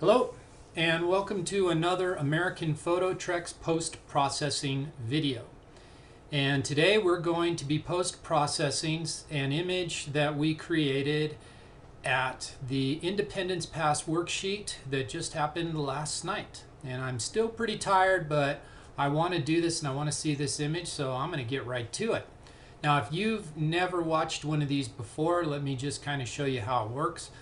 Hello and welcome to another American Photo Treks post-processing video. And today we're going to be post-processing an image that we created at the Independence Pass worksheet that just happened last night. And I'm still pretty tired, but I want to do this and I want to see this image, so I'm going to get right to it. Now, if you've never watched one of these before, let me just kind of show you how it works.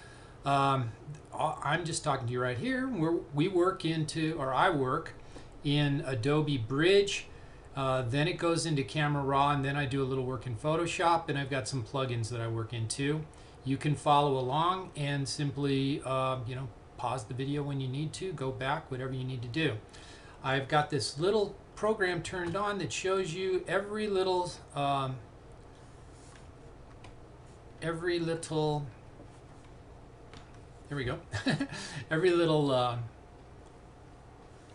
I'm just talking to you right here. I work in Adobe Bridge. Then it goes into Camera Raw, and then I do a little work in Photoshop, and I've got some plugins that I work into. You can follow along and simply pause the video when you need to, go back, whatever you need to do. I've got this little program turned on that shows you every little there we go. Every little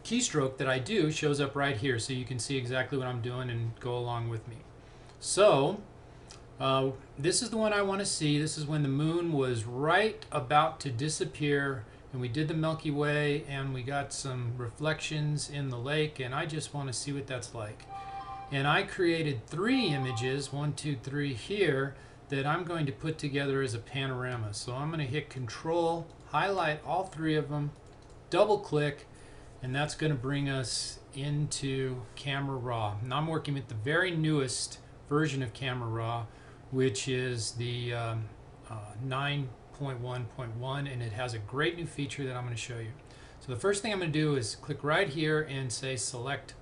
keystroke that I do shows up right here, so you can see exactly what I'm doing and go along with me. So this is the one I want to see. This is when the moon was right about to disappear, and we did the Milky Way, and we got some reflections in the lake, and I just want to see what that's like. And I created 3 images, 1, 2, 3 here, that I'm going to put together as a panorama. So I'm going to hit Control, highlight all 3 of them, double click, and that's going to bring us into Camera Raw. And I'm working with the very newest version of Camera Raw, which is the 9.1.1, and it has a great new feature that I'm going to show you. So the first thing I'm going to do is click right here and say Select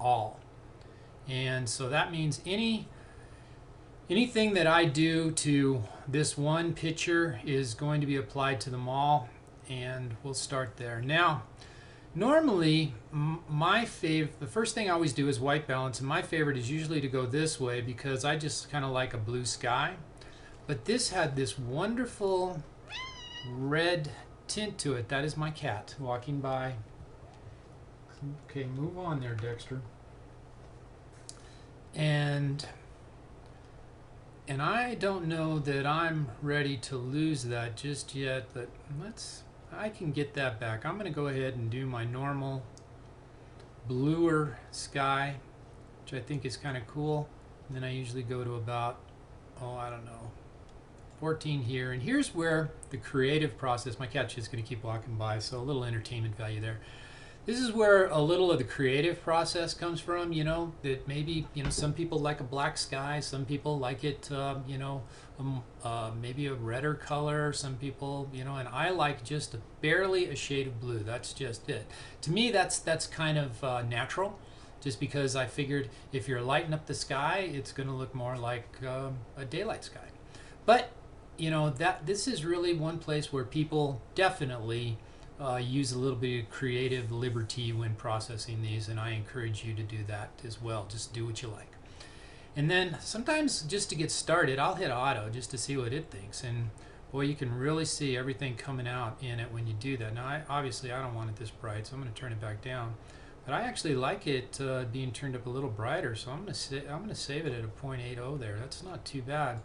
All. And so that means anything that I do to this one picture is going to be applied to them all, and we'll start there. Now, normally, the first thing I always do is white balance, and my favorite is usually to go this way because I just kind of like a blue sky. But this had this wonderful red tint to it. That is my cat walking by. Okay, move on there, Dexter. And I don't know that I'm ready to lose that just yet, but I can get that back. I'm going to go ahead and do my normal bluer sky, which I think is kind of cool. And then I usually go to about, I don't know, 14 here. And here's where the creative process, my cat's just going to keep walking by, so a little entertainment value there. This is where a little of the creative process comes from, that maybe, some people like a black sky, some people like it, maybe a redder color, some people, and I like just barely a shade of blue. That's just it. To me, that's kind of natural, just because I figured if you're lighting up the sky, it's going to look more like a daylight sky. But, this is really one place where people definitely use a little bit of creative liberty when processing these, and I encourage you to do that as well. Just do what you like. And then sometimes, just to get started, I'll hit auto just to see what it thinks, and boy, you can really see everything coming out in it when you do that. Now, obviously I don't want it this bright, so I'm going to turn it back down, but I actually like it being turned up a little brighter, so I'm going to save it at a 0.80 there. That's not too bad.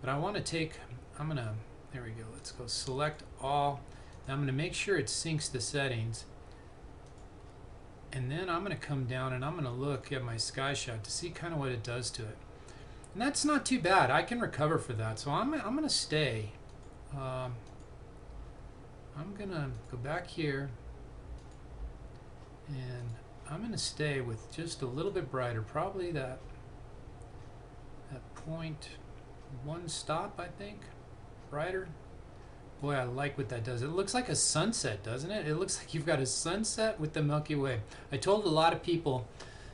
But I want to there we go, let's go select all. I'm going to make sure it syncs the settings, and then I'm going to come down and I'm going to look at my sky shot to see kind of what it does to it. And that's not too bad. I can recover for that, so I'm going to stay. I'm going to go back here, and I'm going to stay with just a little bit brighter, probably that 0.1 stop, I think, brighter. Boy, I like what that does. It looks like a sunset, doesn't it? It looks like you've got a sunset with the Milky Way. I told a lot of people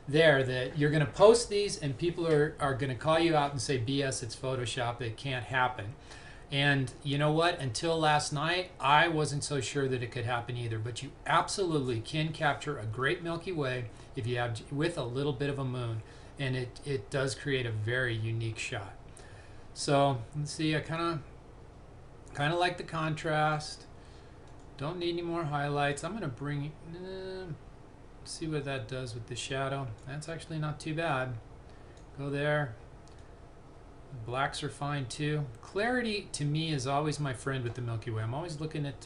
there that you're going to post these and people are going to call you out and say, BS, it's Photoshop, it can't happen. And you know what? Until last night, I wasn't so sure that it could happen either. But you absolutely can capture a great Milky Way if you have with a little bit of a moon. And it does create a very unique shot. So let's see, I kind of like the contrast. Don't need any more highlights. I'm going to bring see what that does with the shadow. That's actually not too bad. Go there. Blacks are fine too. Clarity to me is always my friend with the Milky Way. I'm always looking at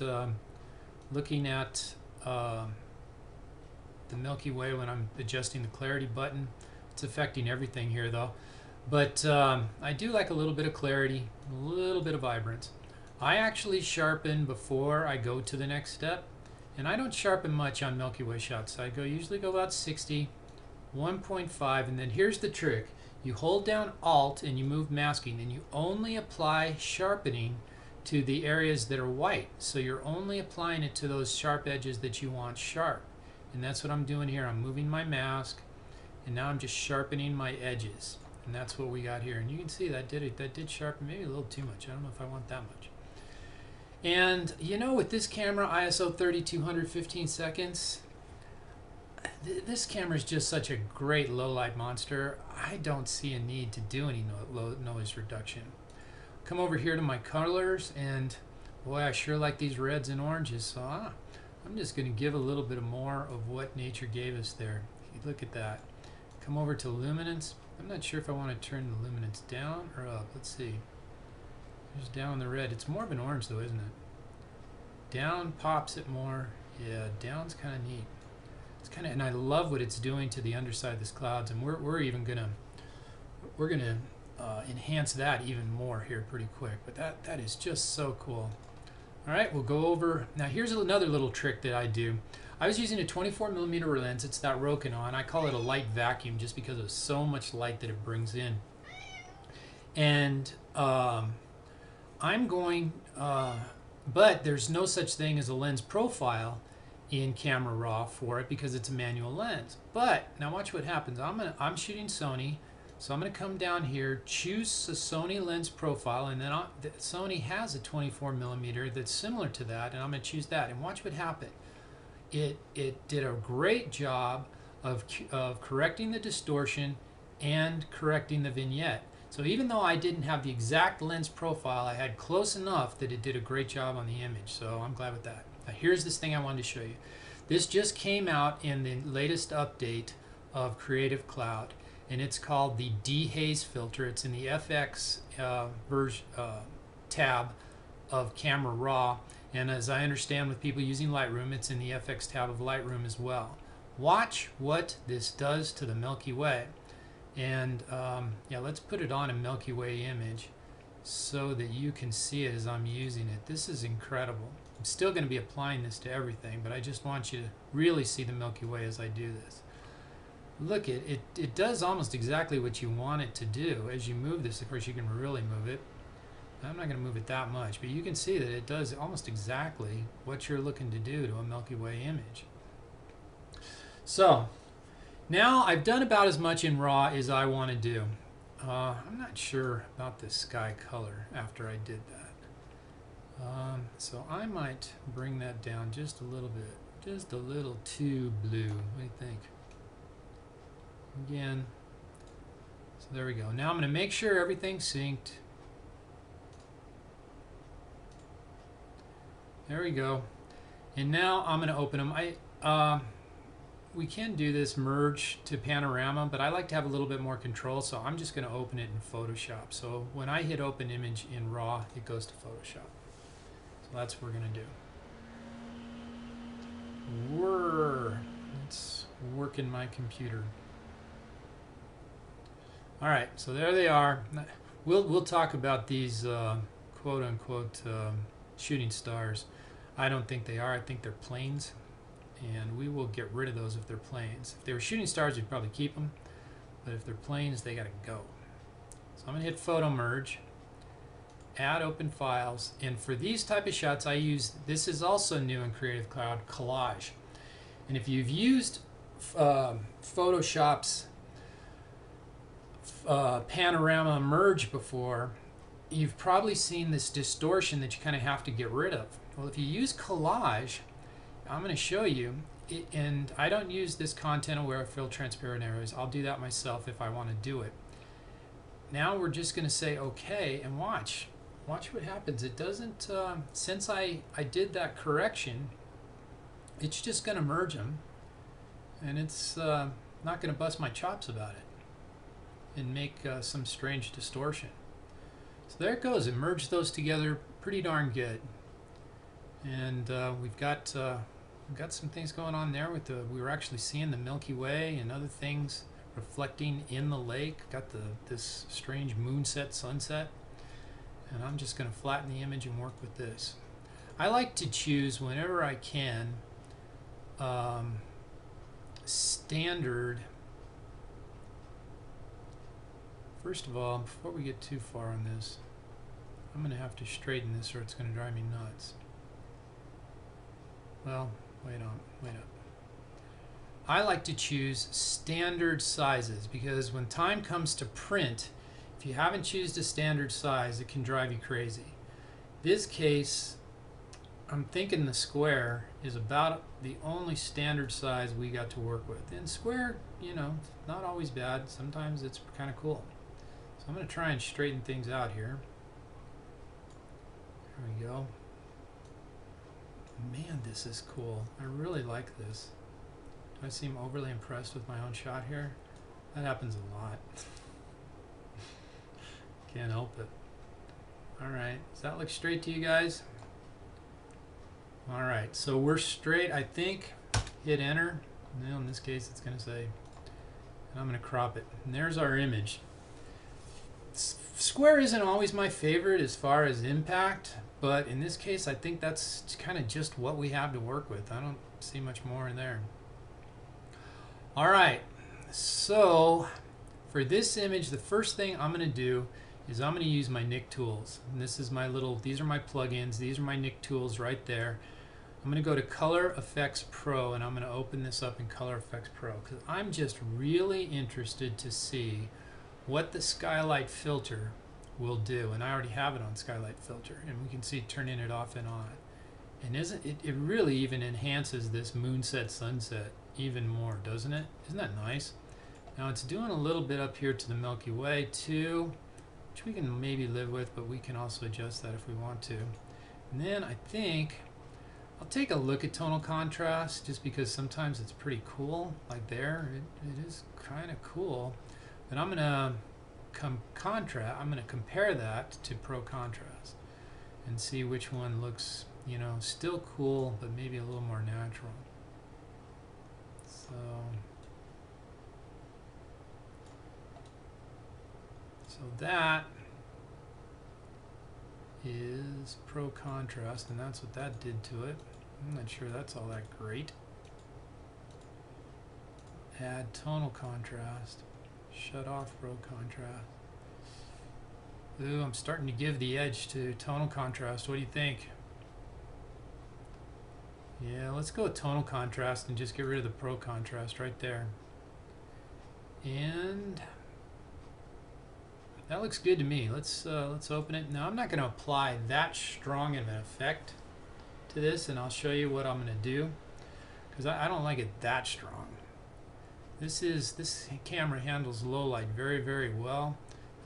looking at the Milky Way when I'm adjusting the clarity button. It's affecting everything here though. But I do like a little bit of clarity, a little bit of vibrance. I actually sharpen before I go to the next step, and I don't sharpen much on Milky Way shots. I usually go about 60, 1.5, and then here's the trick. You hold down Alt and you move masking, and you only apply sharpening to the areas that are white. So you're only applying it to those sharp edges that you want sharp. And that's what I'm doing here. I'm moving my mask, and now I'm just sharpening my edges. And that's what we got here. And you can see that did it. That did sharpen maybe a little too much. I don't know if I want that much. And you know, with this camera, ISO 3200, 15 seconds, this camera is just such a great low light monster. I don't see a need to do any noise reduction. Come over here to my colors, and boy, I sure like these reds and oranges. So I'm just going to give a little bit more of what nature gave us there. Look at that. Come over to luminance. I'm not sure if I want to turn the luminance down or up. Let's see. There's down in the red. It's more of an orange though, isn't it? Down pops it more. Yeah, down's kind of neat. It's kind of, and I love what it's doing to the underside of this clouds. And we're even gonna enhance that even more here pretty quick. But that is just so cool. All right, we'll go over now. Here's another little trick that I do. I was using a 24mm lens. It's that Rokinon. I call it a light vacuum just because of so much light that it brings in. And I'm going, but there's no such thing as a lens profile in Camera Raw for it because it's a manual lens. But now watch what happens. I'm shooting Sony, so I'm going to come down here, choose a Sony lens profile, and then Sony has a 24mm that's similar to that, and I'm going to choose that. And watch what happened. It did a great job of correcting the distortion and correcting the vignette. So even though I didn't have the exact lens profile, I had close enough that it did a great job on the image. So I'm glad with that. Now here's this thing I wanted to show you. This just came out in the latest update of Creative Cloud, and it's called the Dehaze filter. It's in the FX tab of Camera Raw. And as I understand with people using Lightroom, it's in the FX tab of Lightroom as well. Watch what this does to the Milky Way. And yeah, let's put it on a Milky Way image so that you can see it as I'm using it. This is incredible. I'm still going to be applying this to everything, but I just want you to really see the Milky Way as I do this. Look, it does almost exactly what you want it to do. As you move this, of course, you can really move it. I'm not going to move it that much, but you can see that it does almost exactly what you're looking to do to a Milky Way image. So now I've done about as much in RAW as I want to do. I'm not sure about this sky color after I did that. So I might bring that down just a little bit, just a little too blue. What do you think? Again, so there we go. Now I'm going to make sure everything's synced. There we go. And now I'm going to open them. We can do this merge to panorama, but I like to have a little bit more control, so I'm just going to open it in Photoshop. So when I hit open image in RAW, it goes to Photoshop. So that's what we're going to do. Let's work in my computer. All right, so there they are. We'll talk about these quote unquote shooting stars. I don't think they are. I think they're planes, and we will get rid of those if they're planes. If they were shooting stars, we'd probably keep them, but if they're planes, they gotta go. So I'm gonna hit Photomerge, add open files, and for these type of shots I use, this is also new in Creative Cloud, collage. And if you've used Photoshop's panorama merge before, you've probably seen this distortion that you kind of have to get rid of. Well, if you use collage, I'm going to show you, and I don't use this content aware fill transparent areas. I'll do that myself if I want to do it. Now we're just going to say okay and watch what happens. It doesn't, since I did that correction, it's just going to merge them, and it's not going to bust my chops about it and make some strange distortion. So there it goes. It merged those together pretty darn good. And we've got some things going on there with we were actually seeing the Milky Way and other things reflecting in the lake. Got this strange moonset, sunset. And I'm just going to flatten the image and work with this. I like to choose, whenever I can, standard. First of all, before we get too far on this, I'm going to have to straighten this or it's going to drive me nuts. Well, wait up. I like to choose standard sizes because when time comes to print, if you haven't chosen a standard size, it can drive you crazy. This case, I'm thinking the square is about the only standard size we got to work with. And square, you know, not always bad. Sometimes it's kind of cool. So I'm going to try and straighten things out here. There we go. Man, this is cool. I really like this. Do I seem overly impressed with my own shot here? That happens a lot. Can't help it. Alright, does that look straight to you guys? Alright, so we're straight, I think. Hit enter. Now in this case it's going to say, and I'm going to crop it. And there's our image. Square isn't always my favorite as far as impact, but in this case I think that's kind of just what we have to work with. I don't see much more in there. Alright, so for this image, the first thing I'm going to do is I'm going to use my Nik tools. And this is my these are my plugins, these are my Nik tools right there. I'm going to go to Color Effects Pro and I'm going to open this up in Color Effects Pro because I'm just really interested to see what the skylight filter will do. And I already have it on skylight filter and we can see turning it off and on. And it really even enhances this moonset sunset even more, doesn't it? Isn't that nice? Now it's doing a little bit up here to the Milky Way too, which we can maybe live with, but we can also adjust that if we want to. And then I think I'll take a look at tonal contrast just because sometimes it's pretty cool. Like there, it is kind of cool. But I'm gonna compare that to Pro Contrast and see which one looks, you know, still cool, but maybe a little more natural. So that is Pro Contrast, and that's what that did to it. I'm not sure that's all that great. Add tonal contrast. Shut off Pro Contrast. Ooh, I'm starting to give the edge to tonal contrast. What do you think? Yeah, let's go with tonal contrast and just get rid of the Pro Contrast right there. And that looks good to me. Let's open it. Now I'm not going to apply that strong of an effect to this, and I'll show you what I'm going to do because I don't like it that strong. This camera handles low light very, very well.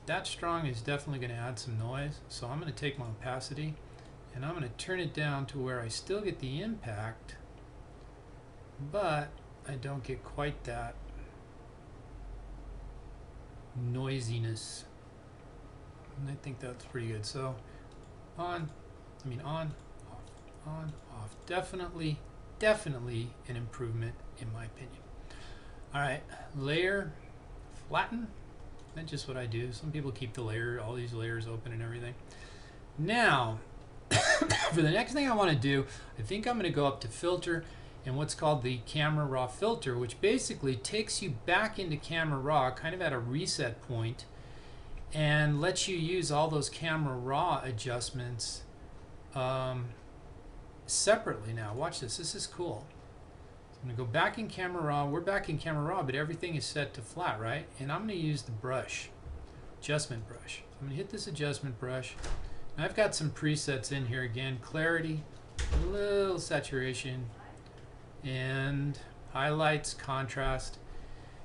That strong is definitely going to add some noise. So I'm going to take my opacity and I'm going to turn it down to where I still get the impact, but I don't get quite that noisiness. And I think that's pretty good. So on, off, on, off. Definitely an improvement in my opinion. Alright, layer, flatten. That's just what I do. Some people keep all these layers open and everything. Now, for the next thing I want to do, I think I'm going to go up to filter and what's called the camera raw filter, which basically takes you back into camera raw kind of at a reset point and lets you use all those camera raw adjustments separately. Now watch this. This is cool. So I'm going to go back in camera raw. We're back in camera raw, but everything is set to flat, right? And I'm going to use the brush, adjustment brush. So I'm going to hit this adjustment brush. Now I've got some presets in here again. Clarity, a little saturation, and highlights, contrast.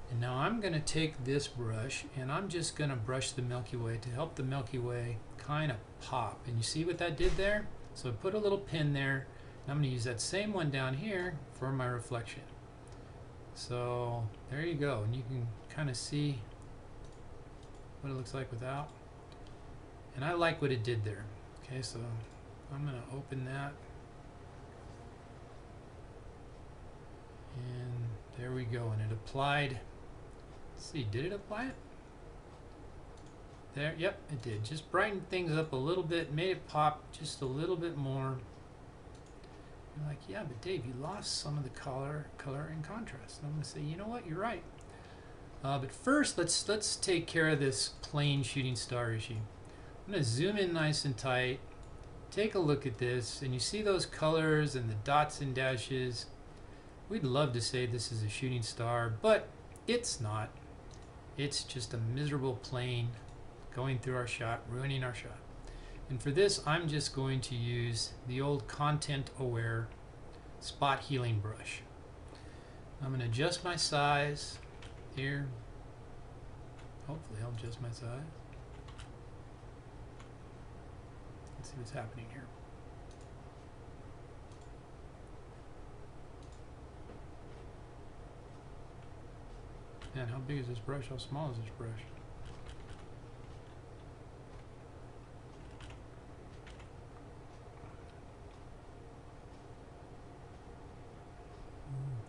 And now I'm going to take this brush and I'm just going to brush the Milky Way to help the Milky Way kind of pop. And you see what that did there? So I put a little pin there. And I'm going to use that same one down here for my reflection. So there you go. And you can kind of see what it looks like without. And I like what it did there. Okay, so I'm going to open that. go, and it applied. Let's see, did it apply it? There, yep, it did. Just brightened things up a little bit, made it pop just a little bit more. You're like, yeah, but Dave, you lost some of the color and contrast. And I'm going to say, you know what, you're right. But first, let's take care of this plain shooting star issue. I'm going to zoom in nice and tight. Take a look at this, and you see those colors and the dots and dashes. We'd love to say this is a shooting star, but it's not. It's just a miserable plane going through our shot, ruining our shot. And for this, I'm just going to use the old content-aware spot healing brush. I'm going to adjust my size here. Hopefully I'll adjust my size. Let's see what's happening here. Man, how big is this brush? How small is this brush?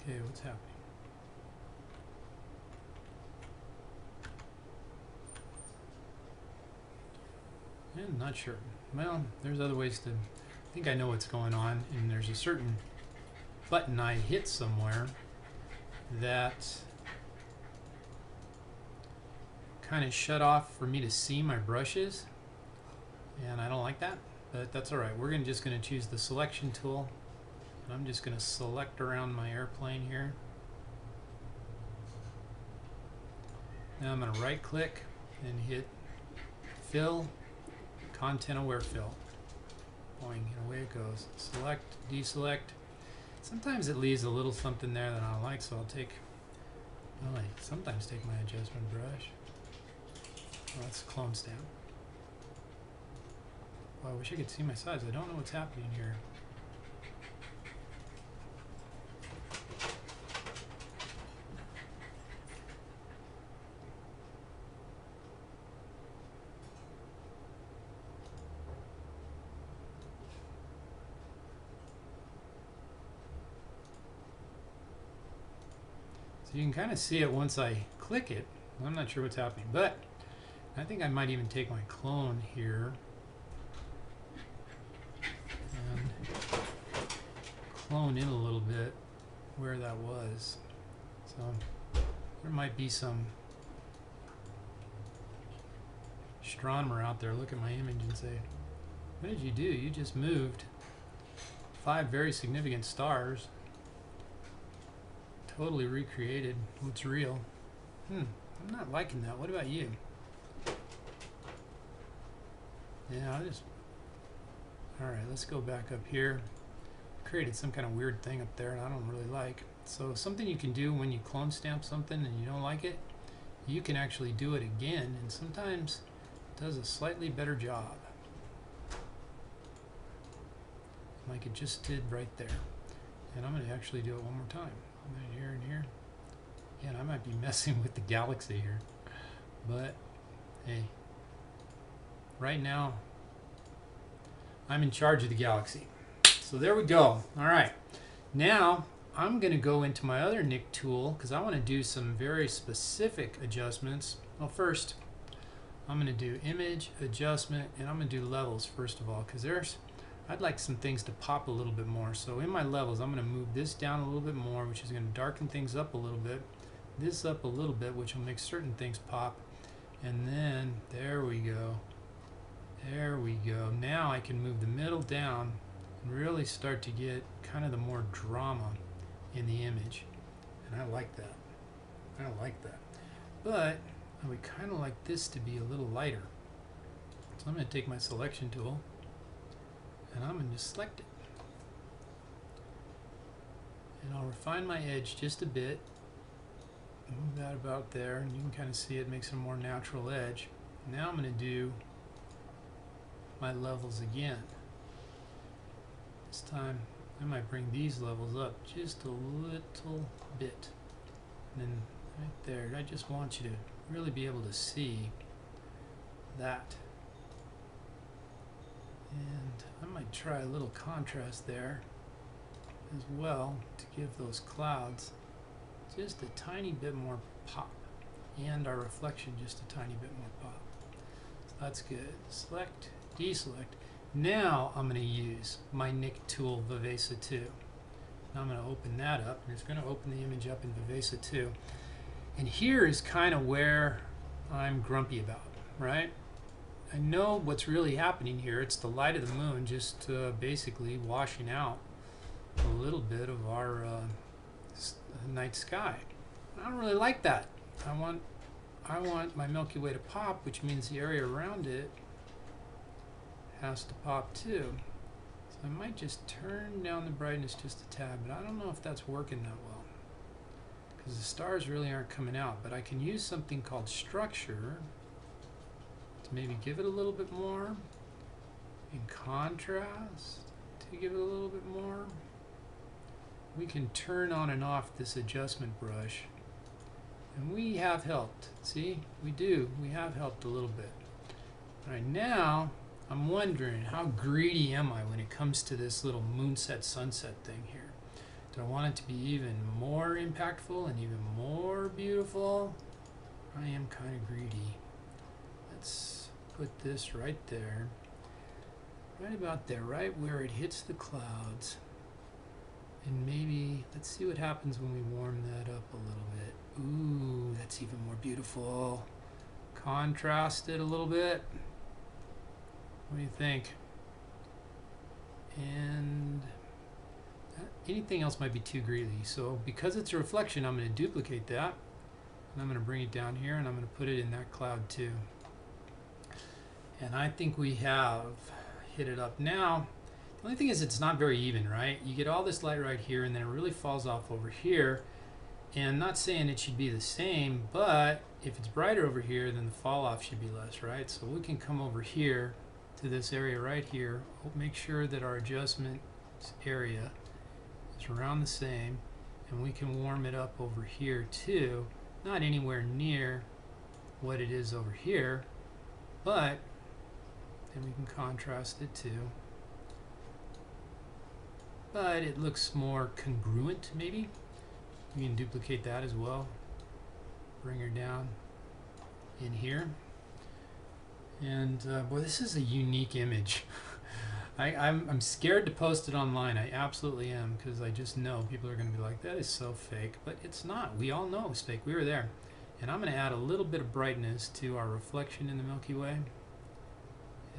Okay, what's happening? I'm not sure. Well, there's other ways to... I think I know what's going on, and there's a certain button I hit somewhere that kind of shut off for me to see my brushes, and I don't like that, but that's all right. We're just going to choose the selection tool. I'm just going to select around my airplane here. Now I'm going to right click and hit fill, content aware fill. Boing, and away it goes. Select, deselect. Sometimes it leaves a little something there that I don't like, so I'll take, well, I sometimes take my adjustment brush. Well, that's clone stamp. Well, I wish I could see my size. I don't know what's happening here. So you can kind of see it once I click it. I'm not sure what's happening, but I think I might even take my clone here and clone in a little bit where that was. So there might be some astronomer out there look at my image and say, what did you do? You just moved 5 very significant stars. Totally recreated what's real. I'm not liking that. What about you? Yeah, alright, let's go back up here. Created some kind of weird thing up there and I don't really like. So something you can do when you clone stamp something and you don't like it, you can actually do it again, and sometimes it does a slightly better job. Like it just did right there. And I'm going to actually do it one more time. Here and here. Again, I might be messing with the galaxy here, but hey, right now I'm in charge of the galaxy. So there we go. All right, now I'm going to go into my other Nick tool because I want to do some very specific adjustments. Well, first I'm going to do image adjustment, and I'm going to do levels first of all, because I'd like some things to pop a little bit more. So in my levels, I'm going to move this down a little bit more, which is going to darken things up a little bit. This up a little bit, which will make certain things pop. And then, there we go. There we go. Now I can move the middle down and really start to get kind of the more drama in the image. And I like that. I like that. But I would kind of like this to be a little lighter. So I'm going to take my selection tool, and I'm going to select it. And I'll refine my edge just a bit. Move that about there, and you can kind of see it makes a more natural edge. Now I'm going to do my levels again. This time I might bring these levels up just a little bit. And then right there, I just want you to really be able to see that. And I might try a little contrast there as well to give those clouds just a tiny bit more pop, and our reflection just a tiny bit more pop. So that's good. Select, deselect. Now I'm going to use my Nik tool Vivesa 2. Now I'm going to open that up, and it's going to open the image up in Vivesa 2. And here is kind of where I'm grumpy about, right? I know what's really happening here. It's the light of the moon just basically washing out a little bit of our night sky. I don't really like that. I want my Milky Way to pop, which means the area around it has to pop too. So I might just turn down the brightness just a tad, but I don't know if that's working that well, because the stars really aren't coming out. But I can use something called structure to maybe give it a little bit more, and contrast to give it a little bit more. We can turn on and off this adjustment brush, and we have helped. See, we have helped a little bit. All right, now I'm wondering, how greedy am I when it comes to this little moonset sunset thing here? Do I want it to be even more impactful and even more beautiful? I am kind of greedy. Let's put this right there, right about there, right where it hits the clouds. And maybe, let's see what happens when we warm that up a little bit. Ooh, that's even more beautiful. Contrast it a little bit. What do you think? And anything else might be too greedy. So because it's a reflection, I'm going to duplicate that. And I'm going to bring it down here, and I'm going to put it in that cloud too. And I think we have hit it up now. The only thing is it's not very even, right? You get all this light right here, and then it really falls off over here. And I'm not saying it should be the same, but if it's brighter over here, then the fall off should be less, right? So we can come over here to this area right here, make sure that our adjustment area is around the same, and we can warm it up over here too. Not anywhere near what it is over here, but then we can contrast it too. But it looks more congruent, maybe. We can duplicate that as well. Bring her down in here. And boy, this is a unique image. I'm scared to post it online. I absolutely am, because I just know people are going to be like, that is so fake. But it's not. We all know it's fake. We were there. And I'm going to add a little bit of brightness to our reflection in the Milky Way.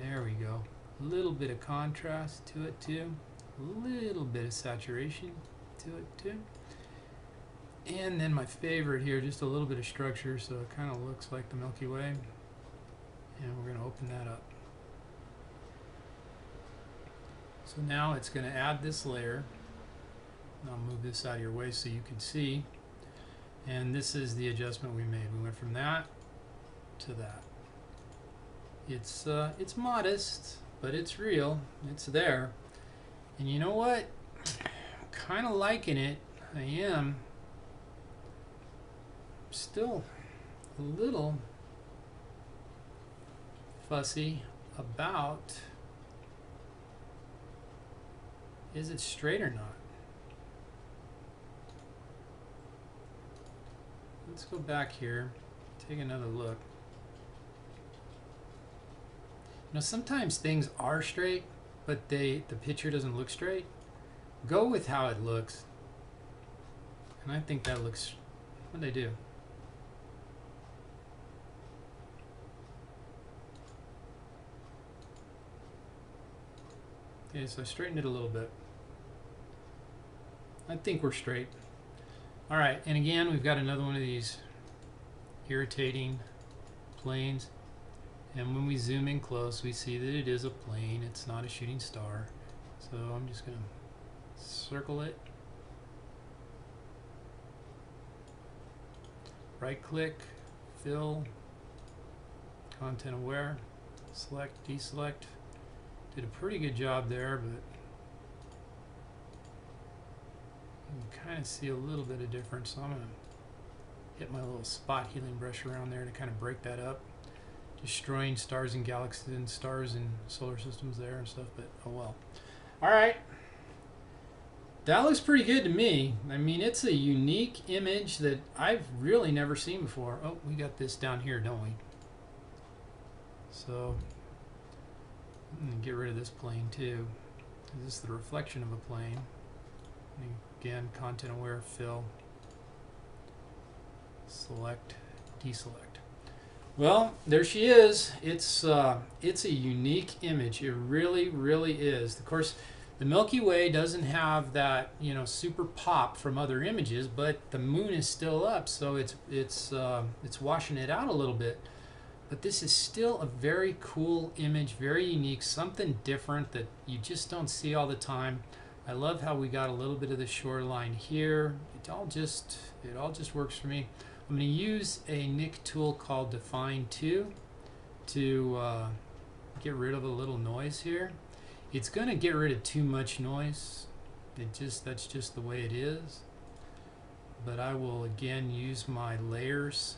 There we go. A little bit of contrast to it too. A little bit of saturation to it too. And then my favorite here, just a little bit of structure so it kind of looks like the Milky Way. And we're going to open that up. So now it's going to add this layer. I'll move this out of your way so you can see. And this is the adjustment we made. We went from that to that. It's modest, but it's real. It's there. And you know what? I'm kind of liking it. I am. Still a little fussy about, is it straight or not? Let's go back here, take another look. You know, sometimes things are straight, but the picture doesn't look straight. Go with how it looks. And I think that looks, what'd they do? Okay, so I straightened it a little bit. I think we're straight. All right, and again, we've got another one of these irritating planes. And when we zoom in close, we see that it is a plane. It's not a shooting star. So I'm just going to circle it. Right click, fill, content aware, select, deselect. Did a pretty good job there, but you can kind of see a little bit of difference. So I'm going to hit my little spot healing brush around there to kind of break that up. Destroying stars and galaxies and stars and solar systems there and stuff, but oh well. All right. That looks pretty good to me. I mean, it's a unique image that I've really never seen before. Oh, we got this down here, don't we? So, I'm gonna get rid of this plane too. This is the reflection of a plane. And again, content aware, fill, select, deselect. Well, there she is. It's a unique image. It really, really is. Of course, the Milky Way doesn't have that, you know, super pop from other images, but the moon is still up, so it's washing it out a little bit. But this is still a very cool image, very unique, something different that you just don't see all the time. I love how we got a little bit of the shoreline here. It all just works for me. I'm going to use a nick tool called Define 2 to get rid of a little noise here. It's going to get rid of too much noise. That's just the way it is. But I will again use my layers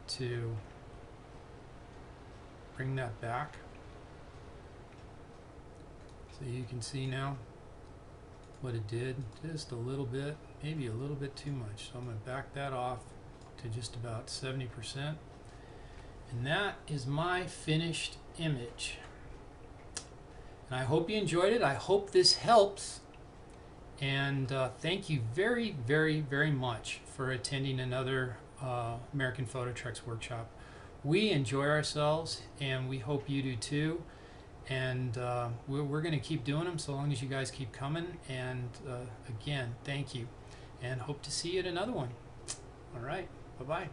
to bring that back. So you can see now what it did, just a little bit, maybe a little bit too much. So I'm going to back that off to just about 70%. And that is my finished image. And I hope you enjoyed it. I hope this helps. And thank you very, very, very much for attending another American Photo Trucks workshop. We enjoy ourselves, and we hope you do too. And we're going to keep doing them so long as you guys keep coming. And again, thank you. And hope to see you at another one. All right. Bye-bye.